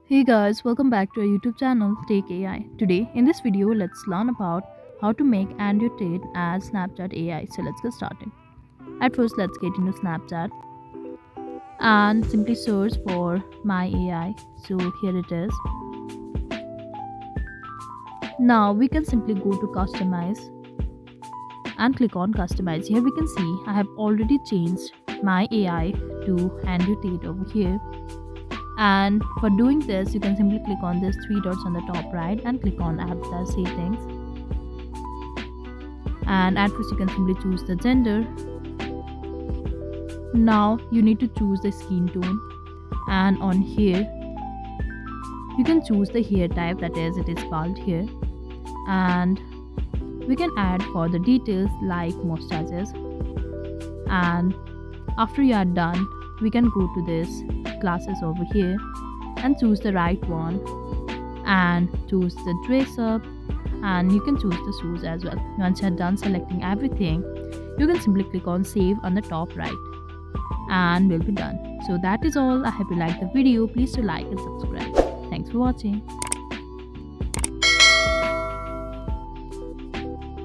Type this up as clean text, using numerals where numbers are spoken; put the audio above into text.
Hey guys, welcome back to our YouTube channel Take AI. Today in this video, let's learn about how to make Andrew Tate as Snapchat AI. So let's get started. At first, let's get into Snapchat and simply search for my AI. So here it is. Now we can simply go to customize and click on customize. Here we can see I have already changed my AI to Andrew Tate over here. And for doing this, you can simply click on these three dots on the top right and click on avatar settings. And at first, you can simply choose the gender. Now you need to choose the skin tone, and on here you can choose the hair type, that is, it is bald hair. And we can add further details like mustaches. And after you are done, we can go to this classes over here and choose the right one and choose the dress up, and you can choose the shoes as well. Once you're done selecting everything, you can simply click on save on the top right and we'll be done. So that is all. I hope you liked the video. Please do like and subscribe. Thanks for watching.